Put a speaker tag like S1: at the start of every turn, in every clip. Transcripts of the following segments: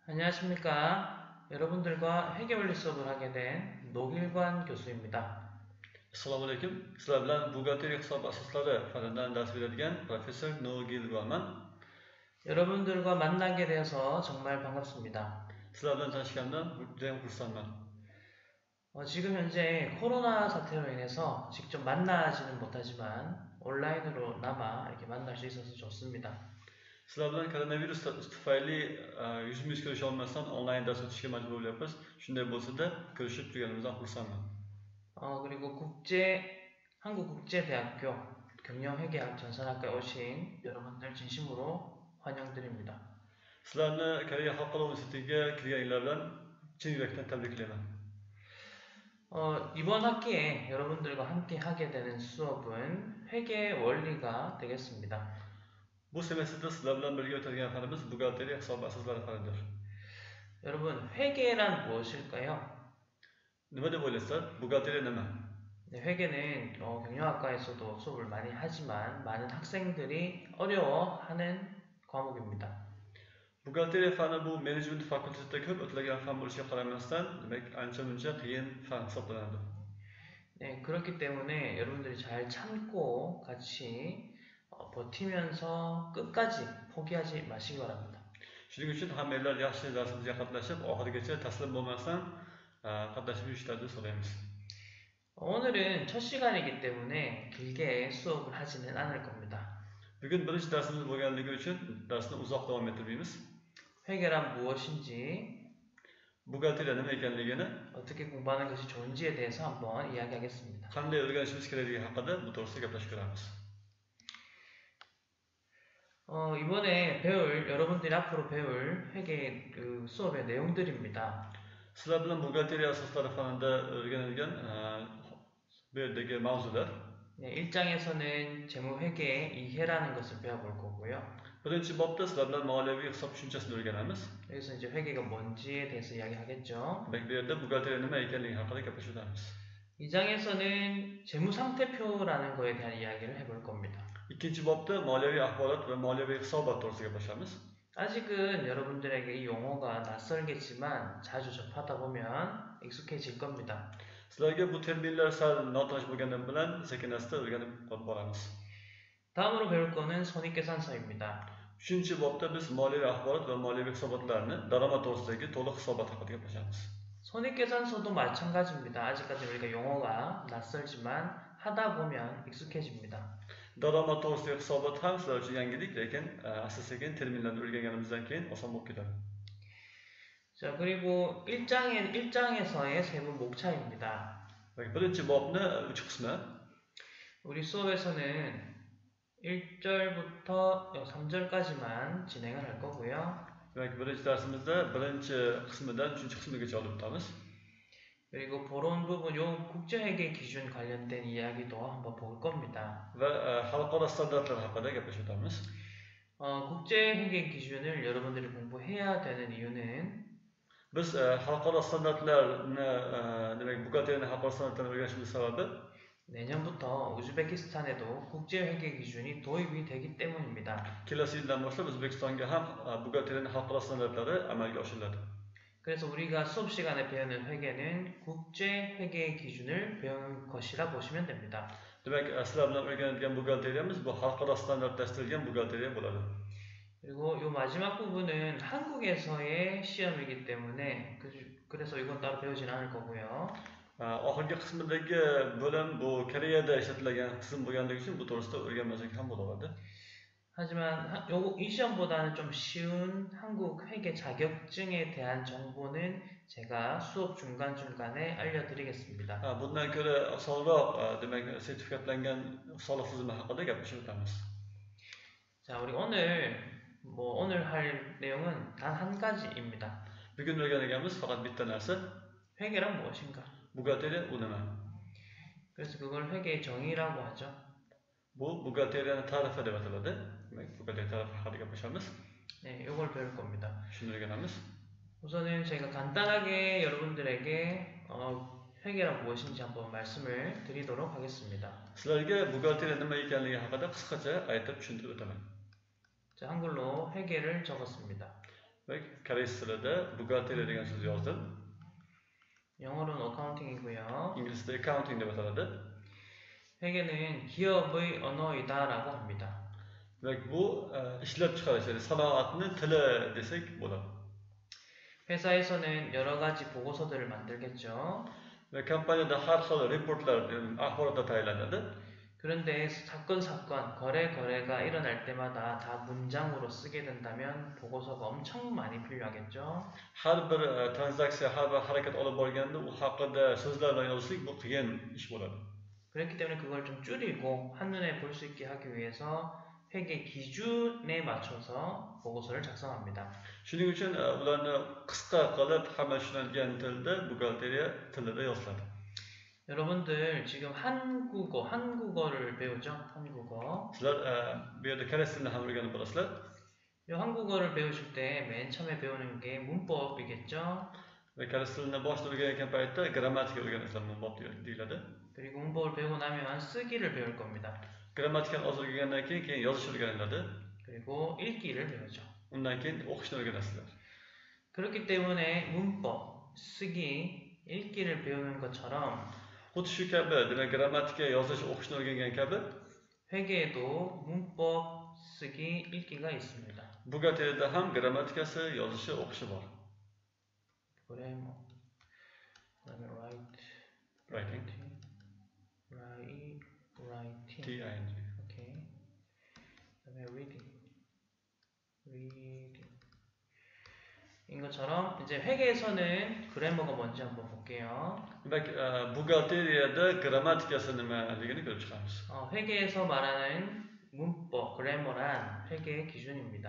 S1: 안녕하십니까. 여러분들과 회계원리 수업을 하게 된 노길관 교수입니다.
S2: Assalomu alaykum. Sizlar bilan buxgalteriya hisob asoslari fanidan dars beradigan professor Nogilvanman.
S1: 여러분들과 만나게 되어서 정말 반갑습니다.
S2: Sizlar bilan tanishganimdan judayam xursandman.
S1: 지금 현재 코로나 사태로 인해서 직접 만나지는 못하지만 온라인으로나마 이렇게 만날 수 있어서 좋습니다.
S2: Sizlar bilan koronavirus tufayli yuzma-yuz ko'risha olmasdan onlayn dars o'tishga majbur bo'lyapmiz. Shunday bo'lsa-da, ko'rishib turganimizdan xursandman.
S1: 그리고 한국국제대학교 경영회계학 전산학과에 오신 여러분들 진심으로 환영드립니다.
S2: Sizlarni Koreya xalqaro universitetiga kirganinglar bilan chin yurakdan tabriklayman.
S1: 이번 학기에 여러분들과 함께 하게 되는 수업은 회계 원리가 되겠습니다.
S2: Bu semestrda sizlar bilan birga o'tadigan fanimiz buxgalteriya hisob asoslari fanidir.
S1: 여러분, 회계란 무엇일까요?
S2: Nima deb o'ylaysizlar? Buxgalteriya nima?
S1: 네, 회계는 경영학과에서도 수업을 많이 하지만 많은 학생들이 어려워하는 과목입니다.
S2: Buxgalteriya fani bu menejment fakultetida ko'p o'tiladigan fan bo'lishiga qaramasdan, demak, ancha-muncha qiyin fan hisoblanadi.
S1: 네, 그렇기 때문에 여러분들이 잘 참고 같이 버티면서 끝까지 포기하지 마시기 바랍니다.
S2: Shuning uchun hammanglar yaxshi darsimizga qatnashib, oxirigacha taslim bo'lmasdan qatnashib yurishlarini so'raymiz.
S1: 오늘은 첫 시간이기 때문에 길게 수업을 하지는 않을 겁니다.
S2: Bugun birinchi darsimiz bo'lganligi uchun darsni uzoq davom ettirmaymiz.
S1: 회계란 무엇인지,
S2: Buxgalteriya nima ekanligini,
S1: 어떻게 공부하는 것이 좋은지에 대해서 한번 이야기하겠습니다.
S2: qanday o'rganishimiz kerakligi haqida bu to'g'risida gaplashib ko'ramiz.
S1: 이번에 여러분들이 앞으로 배울 회계 수업의 내용들입니다.
S2: Sizlar bilan buxgalteriya asoslari fanida o'rganilgan bu yerdagi mavzular.
S1: 네, 1장에서는 재무회계의 이해라는 것을 배워볼 거고요.
S2: Birinchi bobda sizlar bilan moliyaviy hisob tushunchasini o'rganamiz.
S1: 여기서 이제 회계가 뭔지에 대해서 이야기하겠죠.
S2: Demak, bu yerda buxgalteriya nima ekanligi haqida gaplashib o'tamiz.
S1: 2장에서는 재무상태표라는 거에 대한 이야기를 해볼 겁니다.
S2: Ikkinchi bobda moliyaviy axborot va moliyaviy hisobot to'g'risida gaplashamiz.
S1: 아직은 여러분들에게 이 용어가 낯설겠지만 자주 접하다 보면 익숙해질 겁니다.
S2: Sizlarga bu terminlar sal notanish bo'lgani bilan sekin-asta o'rganib boramiz.
S1: 다음으로 배울 거는 손익계산서입니다.
S2: 3-chi bobda biz moliyaviy axborot va moliyaviy hisobotlarni daromad to'g'risidagi to'liq hisobot haqida gaplashamiz.
S1: 손익계산서도 마찬가지입니다. 아직까지 우리가 용어가 낯설지만 하다 보면 익숙해집니다.
S2: Daromad to'g'risidagi hisobot ham sizlar uchun yangilik, lekin asta-sekin terminlarni o'rganganimizdan keyin oson bo'lib ketadi.
S1: 자, 그리고 1장에서의 세부 목차입니다.
S2: Birinchi bobni 3 qismi.
S1: 우리 수업에서는 1절부터 3절까지만 진행을 할 거고요.
S2: Demak, birinchi darsimizda birinchi qismidan 3-chi qismigacha olib o'tamiz.
S1: 그리고 보론 부분, 요 국제회계 기준 관련된 이야기도 한번 볼 겁니다.
S2: Va xalqaro standartlar haqida gaplashib o'tamiz.
S1: 국제회계 기준을 여러분들이 공부해야 되는 이유는
S2: Biz xalqaro standartlarni, demak, buxgalteriyaning xalqaro standartlarini o'rganishimiz sababi
S1: 내년부터 우즈베키스탄에도 국제회계 기준이 도입이 되기 때문입니다.
S2: kelasi yildan boshlab O'zbekistonga ham buxgalteriyaning xalqaro standartlari amalga oshiriladi.
S1: 그래서 우리가 수업 시간에 배우는 회계는 국제회계 기준을 배우는 것이라 보시면 됩니다.
S2: Demak, sizlar bilan o'rganadigan buxgalteriyamiz bu xalqaro standartlashtirilgan buxgalteriya bo'ladi.
S1: 그리고 이 마지막 부분은 한국에서의 시험이기 때문에 그래서 이건 따로 배우진 않을 거고요.
S2: Oxirgi qismidagi bo'lim bu Koreyada ishlatilgan tizim bo'lganligi uchun bu to'g'risida o'rganmasak ham bo'laveradi.
S1: 하지만 이 시험보다는 좀 쉬운 한국 회계 자격증에 대한 정보는 제가 수업 중간중간에 알려드리겠습니다.
S2: Bundan ko'ra osonroq, demak, sertifikatlangan soliq tizimi haqida gaplashib o'tamiz.
S1: 자, 우리 오늘 할 내용은 단 한 가지입니다.
S2: Bugun o'rganganimiz faqat bitta narsa.
S1: 회계란 무엇인가?
S2: Buxgalteriya u nima?
S1: 그래서 그걸 회계의 정의라고 하죠.
S2: Bu buxgalteriyaning tarifi deb ataladi. Demak, buxgalteriya tarifi haqida gaplashamiz.
S1: 네, 이걸 배울 겁니다.
S2: Shuni o'rganamiz.
S1: 우선은 제가 간단하게 여러분들에게 회계란 무엇인지 한번 말씀을 드리도록 하겠습니다.
S2: Sizlarga buxgalteriya nima ekanligi haqida qisqacha aytib tushuntirib o'taman.
S1: 자, 한글로 회계를 적었습니다.
S2: Koreys tilida bugalteriya degan so'z yozdim.
S1: 영어로는 어카운팅이고요.
S2: İngilizce accounting deb ataladi.
S1: 회계는 기업의 언어이다라고 합니다.
S2: Demek bu ishlab chiqarish, ya'ni sanoatni tili desak bo'ladi.
S1: 회사에서는 여러 가지 보고서들을 만들겠죠.
S2: Ve kompaniyada har xil reportlar, axborotlar tayyorlanadi.
S1: 그런데 사건, 거래가 일어날 때마다 다 문장으로 쓰게 된다면 보고서가 엄청 많이 필요하겠죠.
S2: Har bir transaksiya, har bir harakat olib borganda u haqida so'zlar bilan yozishlik bu qiyin ish bo'ladi.
S1: 그렇기 때문에 그걸 좀 줄이고 한눈에 볼 수 있게 하기 위해서 회계 기준에 맞춰서 보고서를 작성합니다.
S2: Shuning uchun ularni qisqa qilib hamma tushunadigan tilda buxgalteriya tilida yoziladi.
S1: 여러분들 지금 한국어를 배우죠? 한국어.
S2: Sizlar bu yerda koreys tilini ham o'rganib borasizlar.
S1: 이 한국어를 배우실 때 맨 처음에 배우는 게 문법이겠죠?
S2: Ve koreys tilini boshida o'rganayotgan paytda grammatika o'rganasizlar, munbob deyiladi.
S1: 그리고 문법을 배우고 나면 쓰기를 배울 겁니다.
S2: Grammatikani oz o'rgangandan keyin yozish o'rganiladi.
S1: 그리고 읽기를 배우죠.
S2: Undan keyin o'qishni o'rganasizlar.
S1: 그렇기 때문에 문법, 쓰기, 읽기를 배우는 것처럼
S2: Xuddi shu kabi, demak grammatika, yozish, o'qishni o'rgangan kabi
S1: 회계에도 문법, 쓰기, 읽기가 있습니다.
S2: buxgalteriyada ham grammatikasi, yozishi, o'qishi bor.
S1: 그다음에 writing.
S2: T-I-N-G.
S1: 오케이. 그다음에 reading. 인 것처럼 이제 회계에서는 그래머가 뭔지 한번 볼게요.
S2: Demak, buxgalteriyada grammatikasi nimaligini ko'rib chiqamiz.
S1: 회계에서 말하는 문법, 그래머란 회계의 기준입니다.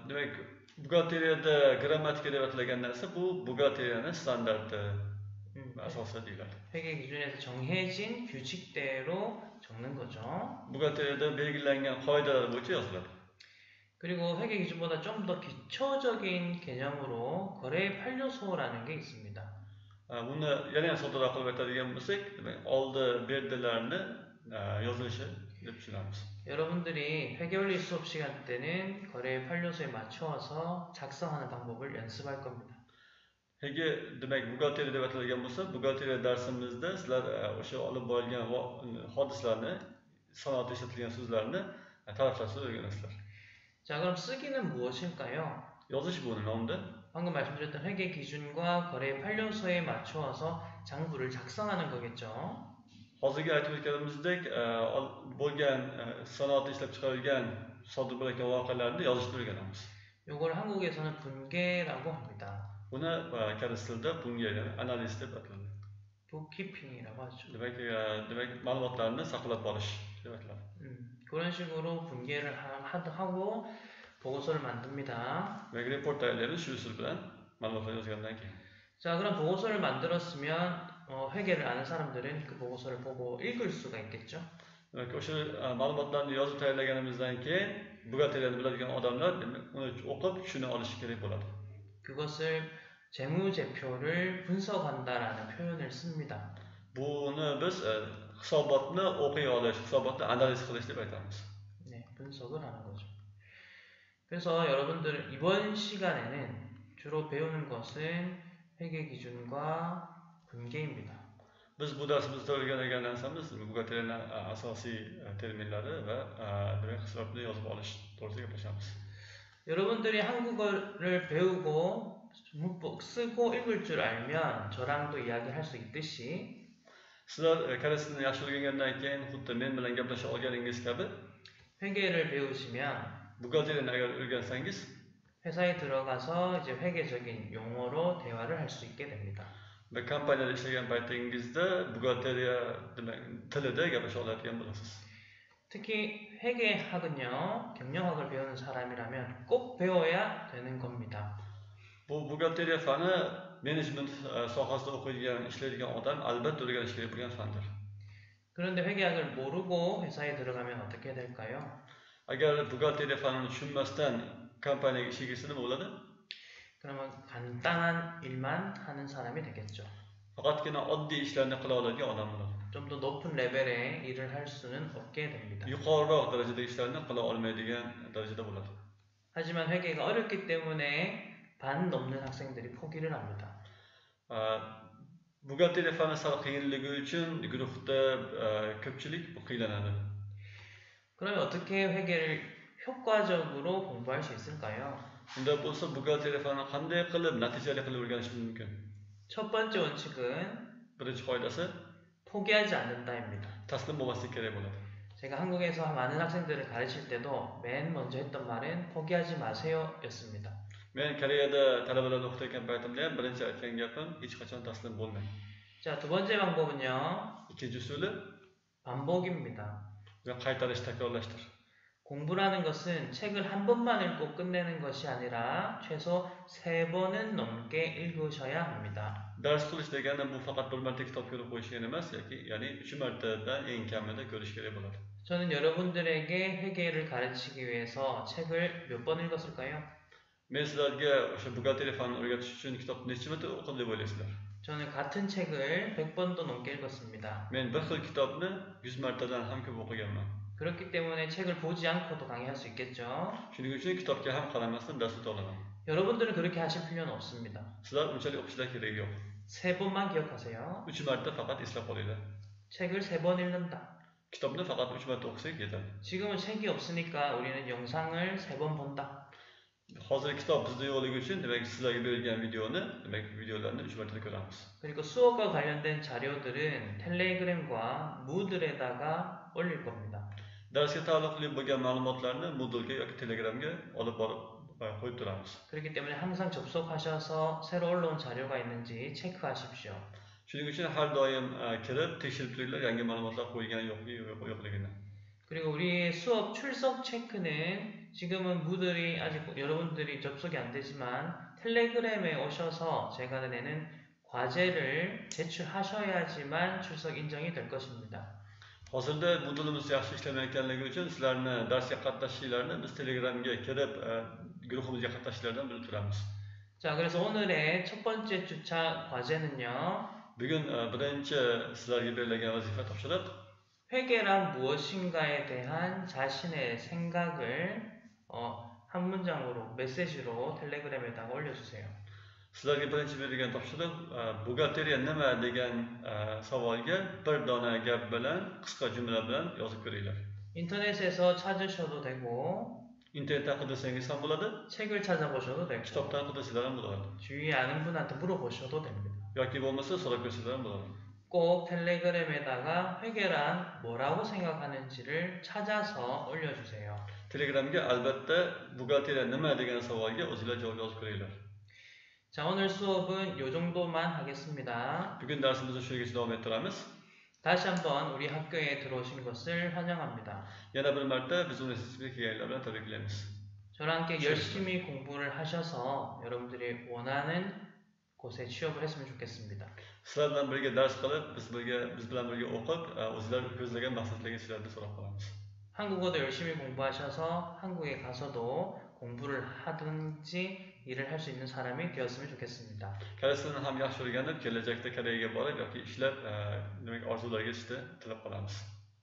S2: Demak, buxgalteriyada grammatika deb atalgan narsa bu buxgalteriyaning standarti asosi deyiladi.
S1: 회계 기준에서 정해진 규칙대로 적는 거죠.
S2: buxgalteriyada belgilangan qoidalar bo'yicha yoziladi.
S1: 그리고 회계 기준보다 좀 더 기초적인 개념으로 거래 판료소라는 게 있습니다.
S2: Buni yana soddaroq qilib aytadigan bo'lsak, demak, oldi berdilarni yozilishi deb tushunamiz.
S1: 여러분들이 회계원리 수업 시간 때는 거래 판료소에 맞추어서 작성하는 방법을 연습할 겁니다.
S2: Hege demak buxgalteriya deb atalgan bo'lsa, buxgalteriya darsimizda sizlar o'sha olib borilgan hodislarni, sanoatda ishlatilgan so'zlarni ta'riflashni o'rganasizlar.
S1: 자, 그럼 쓰기는 무엇일까요?
S2: Yozish bu nima unda?
S1: 방금 말씀드렸던 회계 기준과 거래 판료소에 맞추어서 장부를 작성하는 거겠죠.
S2: Hozirgi aytib o'tganimizdek, bo'lgan sanoatda ishlab chiqarilgan sodir bo'layotgan voqealarni yozishni o'rganamiz.
S1: 이걸 한국에서는 분계라고 합니다.
S2: Buni koreys tilida bunga analiz deb ataladi.
S1: bookkeeping이라고 하죠.
S2: Demak, ma'lumotlarni saqlab qolish deb ataladi.
S1: 그런 식으로 분계를 하고 보고서를 만듭니다.
S2: Demak, report tayyorlaymiz shu usul bilan ma'lumotlar yozgandan keyin.
S1: 자, 그럼 보고서를 만들었으면 회계를 아는 사람들은 그 보고서를 보고 읽을 수가 있겠죠.
S2: Demak, o'sha ma'lumotlarni yozib tayyorlaganimizdan keyin buxgalteriyani biladigan odamlar uni o'qib tushuna olishi kerak bo'ladi.
S1: 그것을 재무제표를 분석한다라는 표현을 씁니다.
S2: Buni biz hisobotni o'qiy olish, hisobotni analiz qilish deb aytamiz.
S1: 네, 분석을 하는 거죠. 그래서 여러분들 이번 시간에는 주로 배우는 것은 회계 기준과 분계입니다.
S2: Biz bu darsimizda o'rgangan narsamiz buxgalteriyaning asosiy terminlari va demak hisobni yozib olish to'g'risida gaplashamiz.
S1: 여러분들이 한국어를 배우고 쓰고 읽을 줄 알면 저랑도 이야기할 수 있듯이
S2: Sizlar koreys tilini yaxshi o'rgangandan keyin xuddi men bilan gaplasha olganingiz kabi
S1: 회계를 배우시면
S2: buxgalteriyani agar o'rgansangiz
S1: 회사에 들어가서 이제 회계적인 용어로 대화를 할 수 있게 됩니다.
S2: va kompaniyada ishlagan paytingizda buxgalteriya tilida gaplasha oladigan bo'lasiz.
S1: 특히 회계학은요, 경영학을 배우는 사람이라면 꼭 배워야 되는 겁니다.
S2: Bu buxgalteriya fani menejment sohasida o'qiydigan, ishlaydigan odam albatta o'rganishi kerak bo'lgan fandir.
S1: 그런데 회계학을 모르고 회사에 들어가면 어떻게 될까요?
S2: Agar buxgalteriya fanini tushunmasdan kompaniyaga ishga kirsa nima bo'ladi?
S1: 그러면 간단한 일만 하는 사람이 되겠죠.
S2: Faqatgina oddiy ishlarni qila oladigan odam bo'ladi.
S1: 좀 더 높은 레벨의 일을 할 수는 없게 됩니다.
S2: Yuqoriroq darajadagi ishlarni qila olmaydigan darajada bo'ladi.
S1: 하지만 회계가 어렵기 때문에 반 넘는 학생들이 포기를 합니다.
S2: buxgalteriya fani sal qiyinligi uchun guruhda ko'pchilik qiynaladi.
S1: 그러면 어떻게 회계를 효과적으로 공부할 수 있을까요?
S2: Unda bo'lsa buxgalteriya fani qanday qilib natijali qilib o'rganish mumkin?
S1: 첫 번째 원칙은
S2: Birinchi qoidasi
S1: 포기하지 않는다입니다.
S2: taslim bo'lmaslik kerak bo'ladi.
S1: 제가 한국에서 많은 학생들을 가르칠 때도 맨 먼저 했던 말은 포기하지 마세요 였습니다.
S2: Men Koreyada talabalarni o'qitayotgan paytimda ham birinchi aytgan gapim hech qachon taslim bo'lmang.
S1: 자, 두 번째 방법은요.
S2: Ikkinchi usuli
S1: 반복입니다.
S2: qaytarish, takrorlashdir.
S1: 공부라는 것은 책을 한 번만 읽고 끝내는 것이 아니라 최소 3번은 넘게 읽으셔야 합니다.
S2: Dars qilish degani bu faqat bir marta kitob ko'rib qo'yishgan emas, ya'ni 3 martadan eng kamida ko'rish kerak bo'ladi.
S1: 저는 여러분들에게 회계를 가르치기 위해서 책을 몇 번 읽었을까요?
S2: Men sizlarga o'sha buxgalteriya fanini o'rgatish uchun kitobni necha marta o'qidim deb o'ylaysizlar?
S1: 저는 같은 책을 100번도 넘게 읽었습니다.
S2: Men bir xil kitobni 100 martadan ham ko'p o'qiganman.
S1: 그렇기 때문에 책을 보지 않고도 강의할 수 있겠죠.
S2: Shuning uchun kitobga ham qaramasdan dars o'ta olaman.
S1: 여러분들은 그렇게 하실 필요는 없습니다.
S2: Sizlar unchalik o'qishlar keragi yo'q.
S1: 3번만 기억하세요.
S2: 3 marta faqat eslab qolinglar.
S1: 책을 3번 읽는다.
S2: Kitobni faqat 3 marta o'qisak yetadi.
S1: 지금은 책이 없으니까 우리는 영상을 3번 본다.
S2: Hozir kitob bizda yo'qligi uchun demak sizlarga berilgan videolarni 3 marta ko'ramiz.
S1: 그리고 수업과 관련된 자료들은 텔레그램과 무들에다가 올릴 겁니다.
S2: Darsga taalluqli bo'lgan ma'lumotlarni Moodle'ga yoki Telegramga olib borib qo'yib turamiz.
S1: 그렇기 때문에 항상 접속하셔서 새로 올라온 자료가 있는지 체크하십시오.
S2: Shuning uchun har doim kirib tekshirib turinglar yangi ma'lumotlar qo'yilgan yo'qligini.
S1: 그리고 우리 수업 출석 체크는 지금은 무들이 아직 여러분들이 접속이 안 되지만 텔레그램에 오셔서 제가 내는 과제를 제출하셔야지만 출석 인정이 될 것입니다.
S2: Hozirda Moodle'imiz yaxshi ishlamayotganligi uchun sizlarni darsga qatnashishinglarni biz Telegramga kirib guruhimizga qatnashishlardan bilib turamiz.
S1: 자, 그래서 오늘의 첫 번째 주차 과제는요.
S2: Bugun birinchi sizlarga berilgan vazifa topshiriq
S1: 회계란 무엇인가에 대한 자신의 생각을 한 문장으로 메시지로 텔레그램에다가 올려주세요.
S2: Sizlarga birinchi berilgan topshiriq buxgalteriya nima degan savolga bir dona gap bilan qisqa jumla bilan yozib ko'ringlar.
S1: 인터넷에서 찾으셔도 되고
S2: Internetdan qidirsangiz ham bo'ladi,
S1: 책을 찾아보셔도 되고
S2: kitobdan qidirsanglar ham bo'ladi.
S1: 주위에 아는 분한테 물어보셔도 됩니다.
S2: Yoki bo'lmasa so'rab ko'rsanglar ham bo'ladi.
S1: 꼭 텔레그램에다가 회계란 뭐라고 생각하는지를 찾아서 올려주세요.
S2: Telegramga albatta buxgalteriya nima degan savolga o'zinglar javob yozib ko'ringlar.
S1: 자, 오늘 수업은 요 정도만 하겠습니다.
S2: Bugun darsimizni shu yergacha davom ettiramiz.
S1: 다시 한번 우리 학교에 들어오신 것을 환영합니다.
S2: Yana bir marta biz universitetga kelganlar bilan tabriklaymiz.
S1: 저랑 함께 열심히 공부를 하셔서 여러분들이 원하는 곳에 취업을 했으면 좋겠습니다.
S2: Sizlar bilan birga dars qilib, biz bilan birga o'qib, o'zinglar ko'zlagan maqsadlarga sizlardan so'rab qolamiz.
S1: 한국어도 열심히 공부하셔서 한국에 가서도 공부를 하든지 일을 할 수 있는 사람이 되었으면 좋겠습니다.
S2: Koreys tilini ham yaxshi o'rganib, kelajakda Koreyaga borib yoki ishlab, demak orzularga yetishni tilab qolamiz.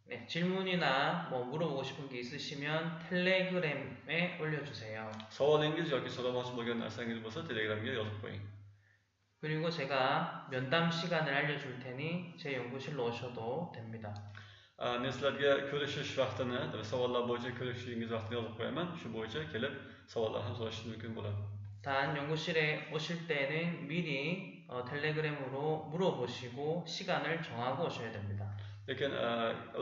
S1: 네, 질문이나 뭐 물어보고 싶은 게 있으시면 텔레그램에 올려주세요.
S2: Savolingiz yoki so'ramoqchi bo'lgan narsangiz bo'lsa, Telegramga yozib qo'ying.
S1: 그리고 제가 면담 시간을 알려줄 테니 제 연구실로 오셔도 됩니다.
S2: Men sizlarga ko'rishish vaqtini, savollar bo'yicha ko'rishishingiz vaqtini yozib qo'yaman. Shu bo'yicha kelib savollar ham so'rashingiz mumkin bo'ladi.
S1: 단 연구실에 오실 때는 미리 텔레그램으로 물어보시고 시간을 정하고 오셔야 됩니다.
S2: Lekin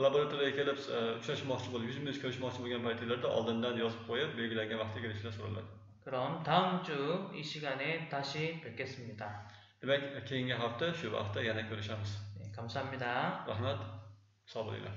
S2: laboratoriyaga kelib uchrashmoqchi bo'lib, yuz minut ko'rishmoqchi bo'lgan paytinglarda oldindan yozib qo'yib, belgilangan vaqtga kelishlar so'raladi.
S1: 그럼 다음 주 이 시간에 다시 뵙겠습니다.
S2: Demak, keyingi hafta shu vaqtda yana ko'rishamiz.
S1: 네, 감사합니다.
S2: Rahmat. Sog' bo'linglar.